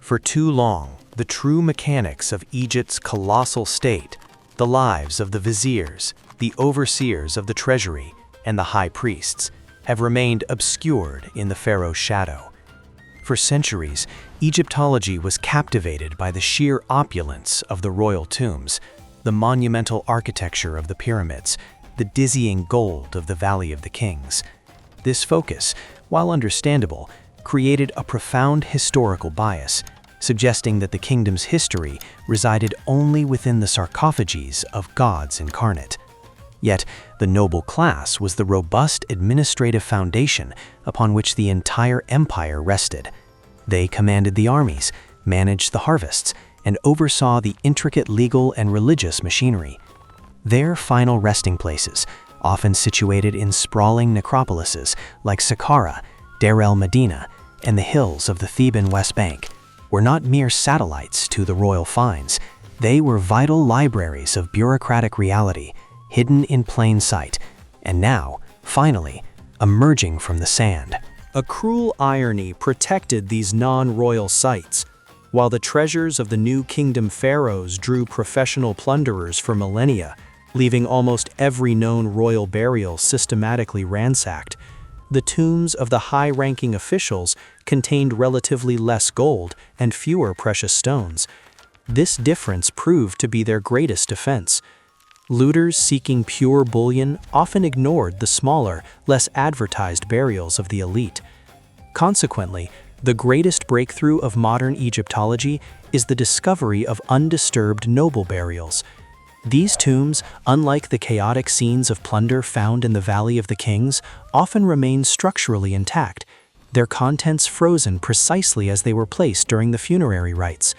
For too long, the true mechanics of Egypt's colossal state, the lives of the viziers, the overseers of the treasury, and the high priests, have remained obscured in the pharaoh's shadow. For centuries, Egyptology was captivated by the sheer opulence of the royal tombs, the monumental architecture of the pyramids, the dizzying gold of the Valley of the Kings. This focus, while understandable, created a profound historical bias, suggesting that the kingdom's history resided only within the sarcophages of gods incarnate. Yet, the noble class was the robust administrative foundation upon which the entire empire rested. They commanded the armies, managed the harvests, and oversaw the intricate legal and religious machinery. Their final resting places, often situated in sprawling necropolises like Saqqara, Deir el-Medina, and the hills of the Theban West Bank, were not mere satellites to the royal finds. They were vital libraries of bureaucratic reality, hidden in plain sight, and now, finally, emerging from the sand. A cruel irony protected these non-royal sites. While the treasures of the New Kingdom pharaohs drew professional plunderers for millennia, leaving almost every known royal burial systematically ransacked, the tombs of the high-ranking officials contained relatively less gold and fewer precious stones. This difference proved to be their greatest defense. Looters seeking pure bullion often ignored the smaller, less advertised burials of the elite. Consequently, the greatest breakthrough of modern Egyptology is the discovery of undisturbed noble burials. These tombs, unlike the chaotic scenes of plunder found in the Valley of the Kings, often remain structurally intact, their contents frozen precisely as they were placed during the funerary rites.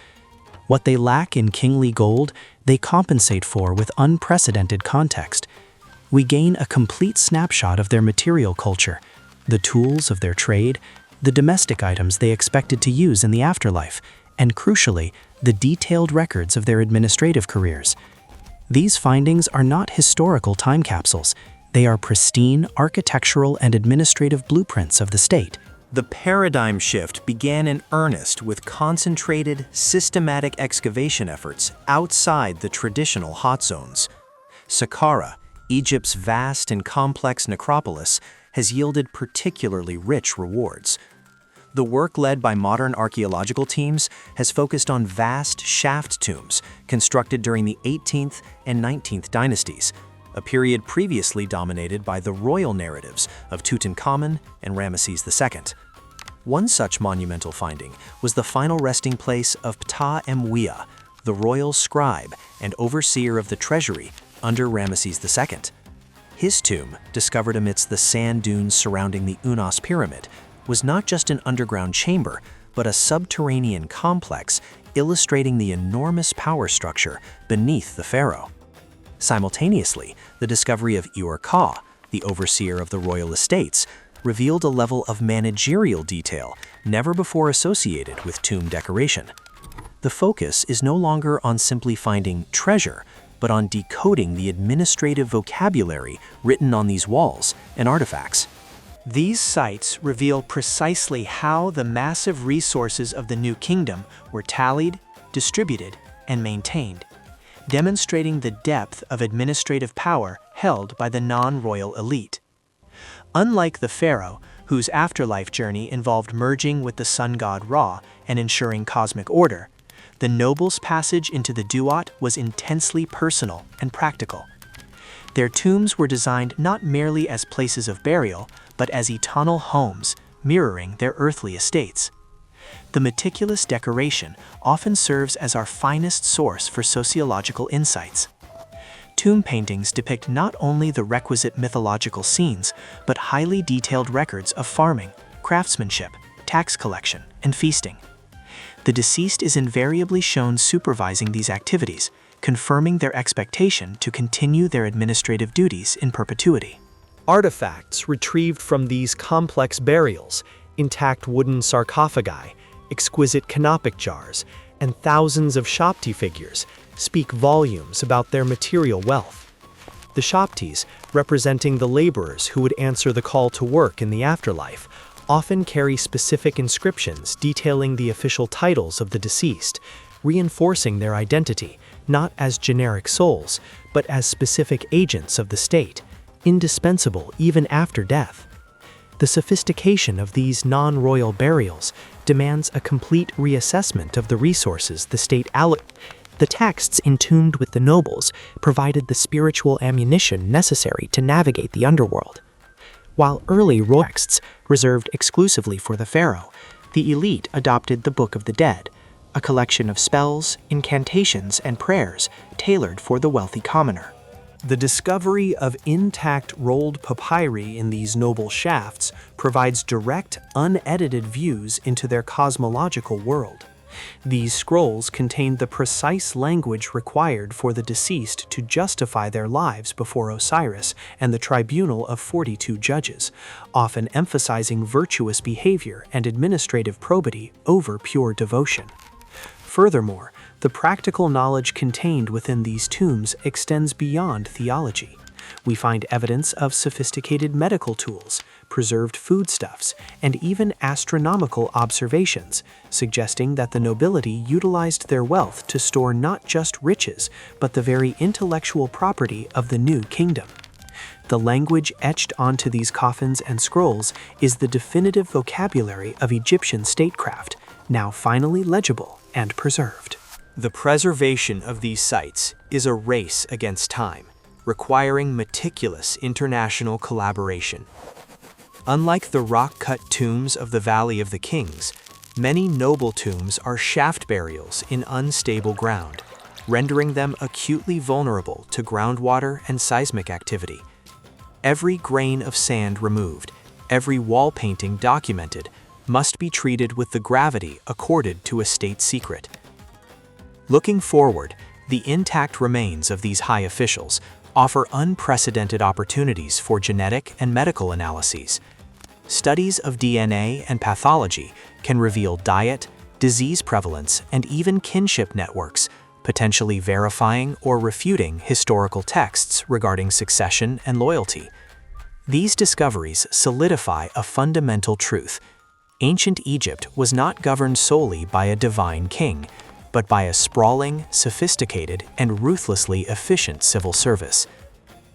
What they lack in kingly gold, they compensate for with unprecedented context. We gain a complete snapshot of their material culture, the tools of their trade, the domestic items they expected to use in the afterlife, and crucially, the detailed records of their administrative careers. These findings are not historical time capsules. They are pristine architectural and administrative blueprints of the state. The paradigm shift began in earnest with concentrated, systematic excavation efforts outside the traditional hot zones. Saqqara, Egypt's vast and complex necropolis, has yielded particularly rich rewards. The work led by modern archaeological teams has focused on vast shaft tombs constructed during the 18th and 19th dynasties, a period previously dominated by the royal narratives of Tutankhamun and Ramesses II. One such monumental finding was the final resting place of Ptah-Emwia, the royal scribe and overseer of the treasury under Ramesses II. His tomb, discovered amidst the sand dunes surrounding the Unas pyramid, was not just an underground chamber, but a subterranean complex illustrating the enormous power structure beneath the pharaoh. Simultaneously, the discovery of Ur-Ka, the overseer of the royal estates, revealed a level of managerial detail never before associated with tomb decoration. The focus is no longer on simply finding treasure, but on decoding the administrative vocabulary written on these walls and artifacts. These sites reveal precisely how the massive resources of the New Kingdom were tallied, distributed, and maintained, demonstrating the depth of administrative power held by the non-royal elite. Unlike the pharaoh, whose afterlife journey involved merging with the sun god Ra and ensuring cosmic order, the noble's passage into the duat was intensely personal and practical. Their tombs were designed not merely as places of burial, but as eternal homes, mirroring their earthly estates. The meticulous decoration often serves as our finest source for sociological insights. Tomb paintings depict not only the requisite mythological scenes, but highly detailed records of farming, craftsmanship, tax collection, and feasting. The deceased is invariably shown supervising these activities, confirming their expectation to continue their administrative duties in perpetuity. Artifacts retrieved from these complex burials, intact wooden sarcophagi, exquisite canopic jars, and thousands of Shapti figures speak volumes about their material wealth. The Shaptis, representing the laborers who would answer the call to work in the afterlife, often carry specific inscriptions detailing the official titles of the deceased, reinforcing their identity not as generic souls, but as specific agents of the state, indispensable even after death. The sophistication of these non-royal burials demands a complete reassessment of the resources the state allocated. The texts entombed with the nobles provided the spiritual ammunition necessary to navigate the underworld. While early royal texts reserved exclusively for the pharaoh, the elite adopted the Book of the Dead, a collection of spells, incantations, and prayers tailored for the wealthy commoner. The discovery of intact rolled papyri in these noble shafts provides direct, unedited views into their cosmological world. These scrolls contained the precise language required for the deceased to justify their lives before Osiris and the tribunal of 42 judges, often emphasizing virtuous behavior and administrative probity over pure devotion. Furthermore, the practical knowledge contained within these tombs extends beyond theology. We find evidence of sophisticated medical tools, preserved foodstuffs, and even astronomical observations, suggesting that the nobility utilized their wealth to store not just riches, but the very intellectual property of the new kingdom. The language etched onto these coffins and scrolls is the definitive vocabulary of Egyptian statecraft, now finally legible and preserved. The preservation of these sites is a race against time, requiring meticulous international collaboration. Unlike the rock-cut tombs of the Valley of the Kings, many noble tombs are shaft burials in unstable ground, rendering them acutely vulnerable to groundwater and seismic activity. Every grain of sand removed, every wall painting documented, must be treated with the gravity accorded to a state secret. Looking forward, the intact remains of these high officials offer unprecedented opportunities for genetic and medical analyses. Studies of DNA and pathology can reveal diet, disease prevalence, and even kinship networks, potentially verifying or refuting historical texts regarding succession and loyalty. These discoveries solidify a fundamental truth. Ancient Egypt was not governed solely by a divine king, but by a sprawling, sophisticated, and ruthlessly efficient civil service.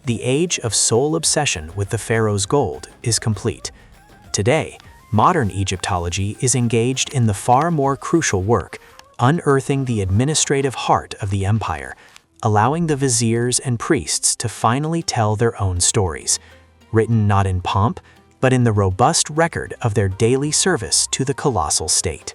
The age of sole obsession with the pharaoh's gold is complete. Today, modern Egyptology is engaged in the far more crucial work, unearthing the administrative heart of the empire, allowing the viziers and priests to finally tell their own stories, written not in pomp, but in the robust record of their daily service to the colossal state.